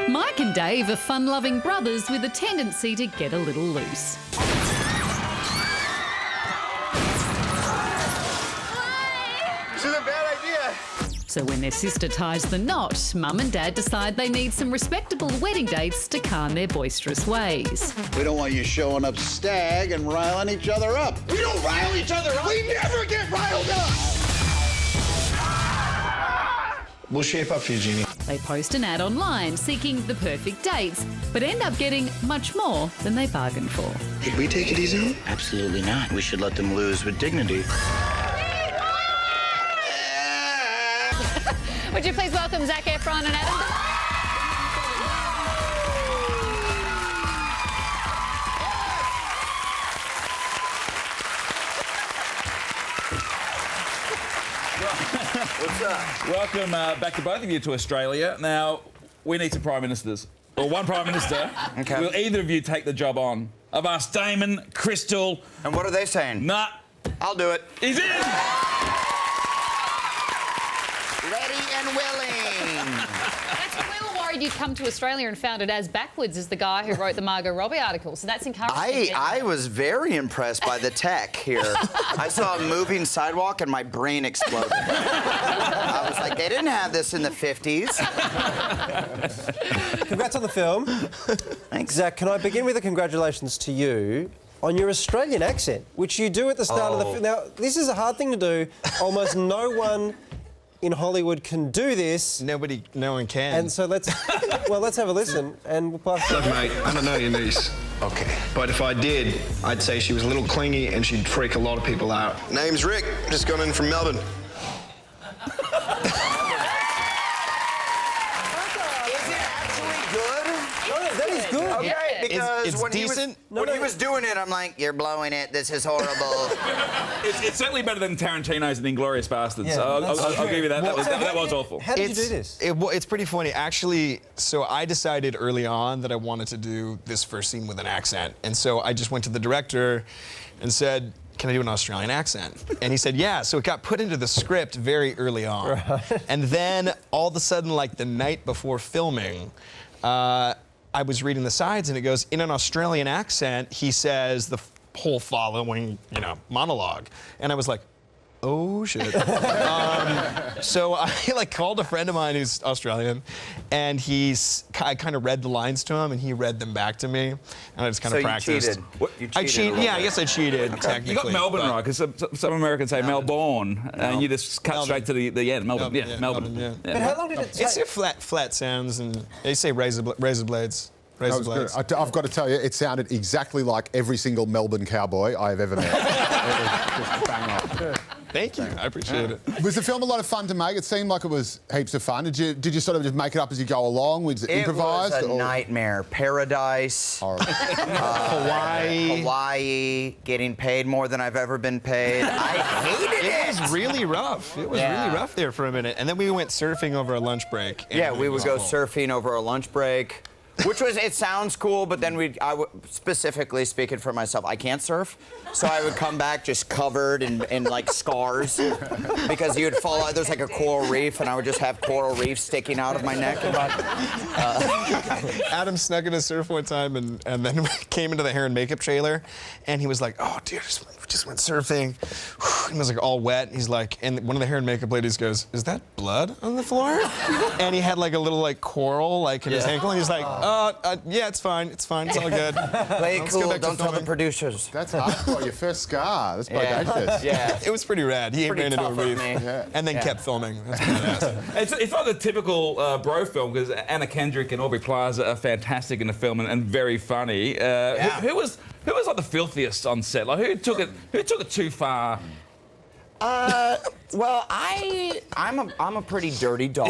Mike and Dave are fun-loving brothers with a tendency to get a little loose. This is a bad idea. So when their sister ties the knot, Mum and Dad decide they need some respectable wedding dates to calm their boisterous ways. We don't want you showing up stag and riling each other up. We don't rile each other up. We never get riled up. We'll shape up for you, Jeannie. They post an ad online seeking the perfect dates, but end up getting much more than they bargained for. Did we take it easy? Absolutely not. We should let them lose with dignity. Would you please welcome Zac Efron and Adam? What's up? Welcome back to both of you to Australia. Now, we need some Prime Ministers. Or one Prime Minister. Okay. Will either of you take the job on? I've asked Damon, Crystal... And what are they saying? Nah. I'll do it. He's in! Ready and willing. That's what we were worried you'd come to Australia and found it as backwards as the guy who wrote the Margot Robbie article. So that's encouraging. I was very impressed by the tech here. I saw a moving sidewalk and my brain exploded. I was like, they didn't have this in the 50s. Congrats on the film. Thanks. Zac, can I begin with a congratulations to you on your Australian accent, which you do at the start of the film. Now, this is a hard thing to do. Almost no one in Hollywood can do this. No one can. And so let's have a listen and we'll pass. Look, mate, I don't know your niece. Okay. But if I did, I'd say she was a little clingy and she'd freak a lot of people out. Name's Rick. Just got in from Melbourne. That is good. Okay, because It's when decent. he was doing it, I'm like, you're blowing it. This is horrible. It's certainly better than Tarantino's and Inglourious Bastards. Yeah, So that's I'll true. give you that. That was awful. How did you do this? It's pretty funny. Actually, so I decided early on that I wanted to do this first scene with an accent. And so I just went to the director and said, can I do an Australian accent? And he said, yeah. So it got put into the script very early on. Right. And then all of a sudden, like the night before filming, I was reading the sides and it goes, in an Australian accent, he says the whole following, monologue. And I was like, oh shit. So I called a friend of mine who's Australian, and I kind of read the lines to him, and he read them back to me, and I just kind of practiced. You cheated. I cheated. Yeah, I guess I cheated. You Technically, got Melbourne right, because some Americans say Melbourne, and you just cut straight to the end. Melbourne, yeah, Melbourne. Yeah. But how long did it take? It's your flat sounds, and they say razor blades. That was good. I've got to tell you, it sounded exactly like every single Melbourne cowboy I have ever met. It was just bang on. Thank you. I appreciate it. Was the film a lot of fun to make? It seemed like it was heaps of fun. Did you sort of just make it up as you go along? Was it improvised? It was a nightmare. Paradise. Hawaii. Getting paid more than I've ever been paid. I hated it. It was really rough. It was really rough there for a minute. And then we went surfing over a lunch break. Yeah, we would go surfing over a lunch break. Which was, it sounds cool, but then specifically speaking for myself, I can't surf. So I would come back just covered in like scars because you would fall out. There's like a coral reef, and I would just have coral reef sticking out of my neck. Adam snuck in a surf one time, and then we came into the hair and makeup trailer, and he was like, oh, dude, just went surfing. He was like all wet. He's like, and one of the hair and makeup ladies goes, is that blood on the floor? And he had like a little like coral like in his ankle, and he's like, yeah, it's fine, it's all good. Play it cool, don't tell the producers. That's hardcore, your first scar. That's bodacious. Yeah. It was pretty rad. He ran into a reef and then kept filming. That's badass. It's not the typical bro film, because Anna Kendrick and Aubrey Plaza are fantastic in the film and very funny. Who was like the filthiest on set? Like who took it too far? Well, I'm a pretty dirty dog.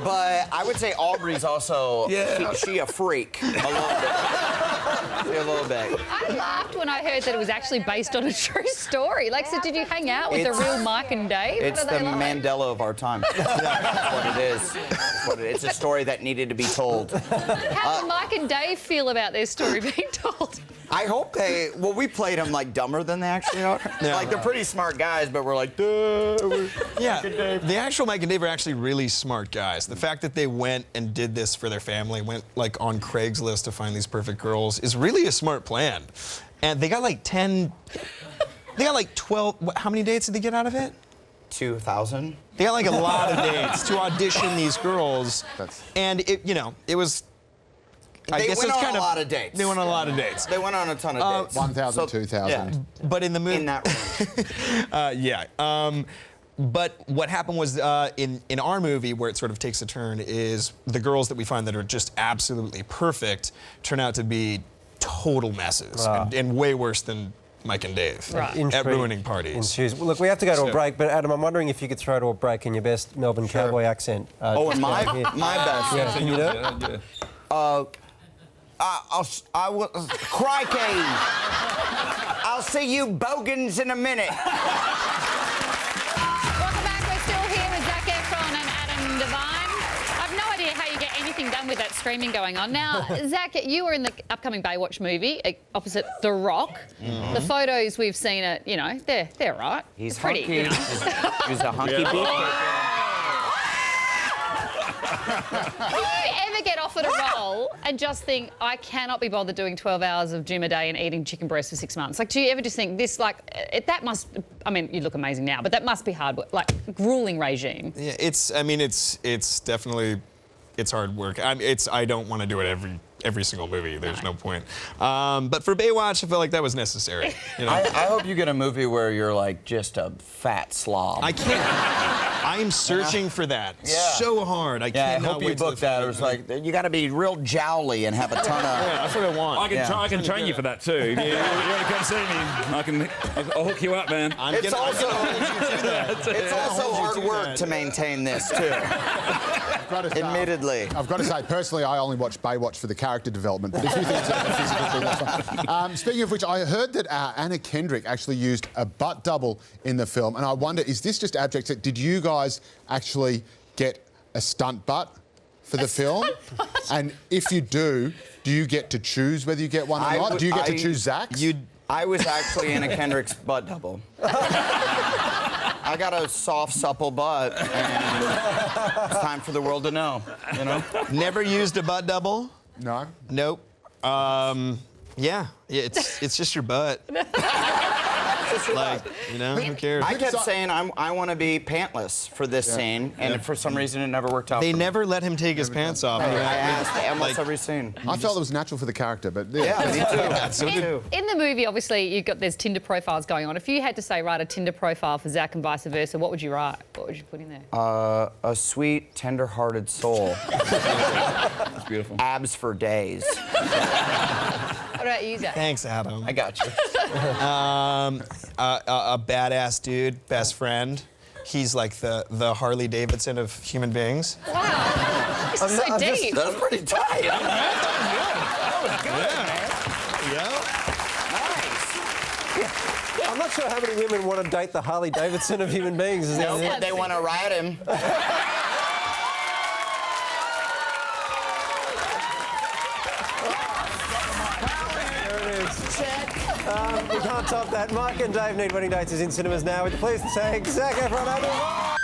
But I would say Aubrey's also, she a freak, a little bit. A little bit. I laughed when I heard that it was actually based on a true story. Like, so did you hang out with the real Mike and Dave? It's the Mandela of our time. That's what it is. It's a story that needed to be told. How did Mike and Dave feel about their story being told? I hope they. Well, we played them like dumber than they actually are. Yeah. Like they're pretty smart guys, but we're like, duh. Yeah, the actual Mike and Dave are actually really smart guys. The fact that they went and did this for their family, went like on Craigslist to find these perfect girls, is really a smart plan. And they got like 10. They got like 12. How many dates did they get out of it? 2,000. They got like a lot of dates to audition these girls, and it was. I guess went it's on kind a lot of dates. They went on a lot of dates. They went on a ton of dates. 1,000, 2,000. Yeah. But in the movie, In that range. yeah. But what happened was in our movie, where it sort of takes a turn, is the girls that we find that are just absolutely perfect turn out to be total messes and way worse than Mike and Dave at ruining parties. Well, look, we have to go to a break, but Adam, I'm wondering if you could throw to a break in your best Melbourne cowboy accent. Oh, and my best. Yeah, can you do it? I will. Crikey! I'll see you bogans in a minute. Welcome back. We're still here with Zac Efron and Adam DeVine. I've no idea how you get anything done with that streaming going on. Now, Zac, you were in the upcoming Baywatch movie opposite The Rock. The photos we've seen are, they're right. He's pretty. hunky. He's a hunky beefcake. Do you ever get offered a role and just think, I cannot be bothered doing 12 hours of gym a day and eating chicken breast for 6 months? Like, do you ever just think this, that must, I mean, you look amazing now, but that must be hard work, like, grueling regime. Yeah, it's definitely, it's hard work. I don't want to do it every single movie. There's no point. But for Baywatch, I felt like that was necessary. I hope you get a movie where you're like just a fat slob. I can't. I'm searching for that so hard. I I cannot hope you wait book that. It was like you got to be real jowly and have a ton of. That's what I want. I can train you for that too. If you want to come see me, I'll hook you up, man. It's also hard work to maintain this too. Admittedly. I've got to say, personally, I only watch Baywatch for the character development, but if you think it's a physical thing, that's fine. Speaking of which, I heard that Anna Kendrick actually used a butt double in the film, and I wonder, is this just abject? Did you guys actually get a stunt butt for the film? And if you do you get to choose whether you get one or not? Do you get to choose Zach's? I was actually Anna Kendrick's butt double. I got a soft, supple butt, and it's time for the world to know, Never used a butt double? No. Nope. Yeah, it's just your butt. Like, who cares? I kept saying I want to be pantless for this scene, and for some reason it never worked out. They for me. never let him take his pants off. I asked almost every scene. I felt it was natural for the character, but Me too. In the movie, obviously, there's Tinder profiles going on. If you had to say write a Tinder profile for Zac and vice versa, what would you write? What would you put in there? A sweet, tender-hearted soul. That's beautiful. Abs for days. What about you, Zac? Thanks, Adam. I got you. A badass dude, best friend. He's like the Harley Davidson of human beings. Wow. This is so deep. That was pretty tight. That was good, man. I'm not sure how many women want to date the Harley Davidson of human beings. They want to ride him. We can't top that. Mike and Dave Need Wedding Dates is in cinemas now. With the pleased to say Zac Efron.